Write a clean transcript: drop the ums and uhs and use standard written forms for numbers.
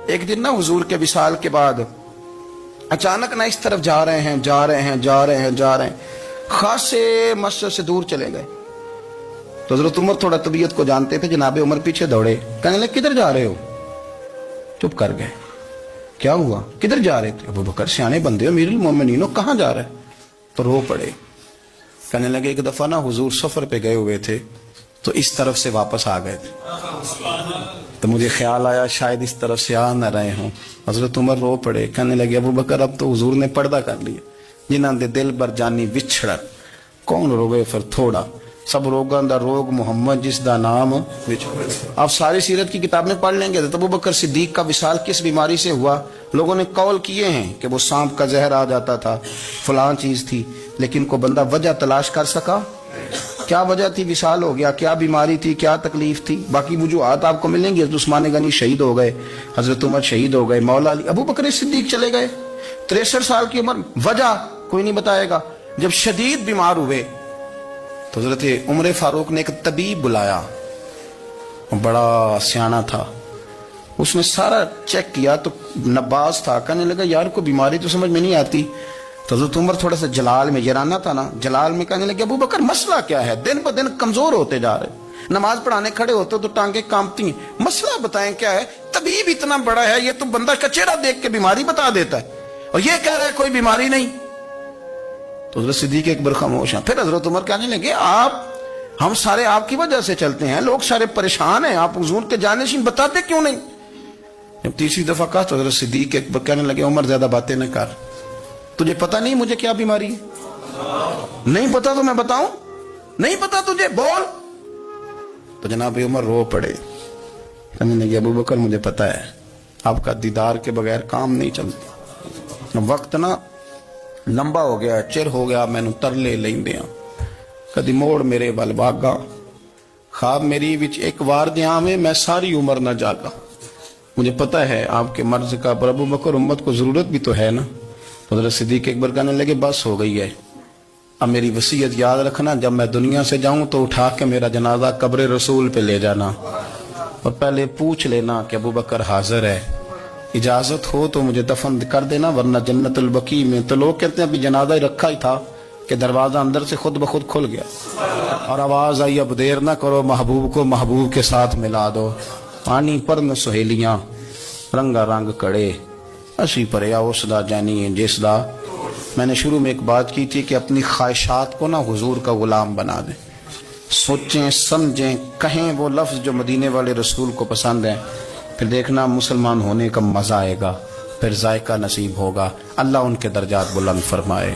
ایک دن نا حضور کے وصال کے بعد اچانک نہ اس طرف جا رہے ہیں خاصے مسجد سے دور چلے گئے. تو حضرت عمر تھوڑا طبیعت کو جانتے تھے. جناب عمر پیچھے دوڑے, کہنے لگے کدھر جا رہے ہو؟ چپ کر گئے. کیا ہوا؟ کدھر جا رہے تھے؟ ابو بکر سیانے بندے ہو, امیر المومنین ہو, کہاں جا رہے؟ تو رو پڑے. کہنے لگے ایک دفعہ نا حضور سفر پہ گئے ہوئے تھے تو اس طرف سے واپس آ گئے تھے, تو مجھے خیال آیا شاید اس طرف سے آ نہ رہے ہوں. حضرت عمر رو پڑے. کہنے لگے ابو بکر اب تو حضور نے پردہ کر لیا. جنہاں دے دل بر جانی وچھڑ کون روگے پھر تھوڑا, سب روگاں دا روگ محمد جس دا نام وچھڑ. آپ ساری سیرت کی کتاب میں پڑھ لیں گے تو ابو بکر صدیق کا وصال کس بیماری سے ہوا. لوگوں نے قول کیے ہیں کہ وہ سانپ کا زہر آ جاتا تھا, فلاں چیز تھی, لیکن کو بندہ وجہ تلاش کر سکا؟ کیا وجہ تھی وصال ہو گیا؟ کیا بیماری تھی؟ کیا تکلیف تھی؟ باقی وجوہات آپ کو ملیں گی. حضرت عثمان غنی شہید ہو گئے, حضرت عمر شہید ہو گئے, مولا علی, ابو بکر صدیق چلے گئے 63 سال کی عمر. وجہ کوئی نہیں بتائے گا. جب شدید بیمار ہوئے تو حضرت عمر فاروق نے ایک طبیب بلایا, بڑا سیانا تھا. اس نے سارا چیک کیا تو نباز تھا. کہنے لگا یار کوئی بیماری تو سمجھ میں نہیں آتی. تو حضرت عمر تھوڑا سا جلال میں, جرانا تھا نا, جلال میں کہنے لگے ابو بکر مسئلہ کیا ہے؟ دن بہ دن کمزور ہوتے جا رہے, نماز پڑھانے کھڑے ہوتے تو ٹانگیں کانپتی ہیں, مسئلہ بتائیں کیا ہے؟ طبیب اتنا بڑا ہے, یہ تو بندہ کا چہرہ دیکھ کے بیماری بتا دیتا ہے, اور یہ کہہ رہا ہے کوئی بیماری نہیں. تو حضرت صدیق ایک بار خاموش ہیں. پھر حضرت عمر کہنے لگے ہم سارے آپ کی وجہ سے چلتے ہیں, لوگ سارے پریشان ہیں, آپ حضور کے جانشین بتاتے کیوں نہیں؟ جب تیسری دفعہ کہا تو حضرت صدیق ایک بار کہنے لگے عمر زیادہ باتیں نہ کر, تجھے پتہ نہیں مجھے کیا بیماری ہے؟ نہیں پتا تو میں بتاؤں؟ نہیں پتا تجھے, بول. تو جناب عمر رو پڑے. کہنے لگے ابو بکر مجھے پتا ہے آپ کا دیدار کے بغیر کام نہیں چلتا. وقت نا لمبا ہو گیا, چر ہو گیا, میں ترلے لیندے ہاں, کدی موڑ میرے ول باگا, خواب میری وچ ایک وار دیاں میں ساری عمر نہ جاگا. مجھے پتا ہے آپ کے مرض کا, پر ابو بکر امت کو ضرورت بھی تو ہے نا. حضرت صدیق ایک بار کہنے لگے بس ہو گئی ہے, اب میری وصیت یاد رکھنا, جب میں دنیا سے جاؤں تو اٹھا کے میرا جنازہ قبر رسول پہ لے جانا, اور پہلے پوچھ لینا کہ ابو بکر حاضر ہے, اجازت ہو تو مجھے دفن کر دینا, ورنہ جنت البقیع میں. تو لوگ کہتے ہیں ابھی جنازہ ہی رکھا ہی تھا کہ دروازہ اندر سے خود بخود کھل گیا, اور آواز آئی اب دیر نہ کرو, محبوب کو محبوب کے ساتھ ملا دو. پانی پر نہ سہیلیاں رنگا رنگ کڑے, اسی پریا اس دا جانی جس دا. میں نے شروع میں ایک بات کی تھی کہ اپنی خواہشات کو نا حضور کا غلام بنا دیں, سوچیں سمجھیں کہیں وہ لفظ جو مدینے والے رسول کو پسند ہیں, پھر دیکھنا مسلمان ہونے کا مزہ آئے گا, پھر ذائقہ نصیب ہوگا. اللہ ان کے درجات بلند فرمائے.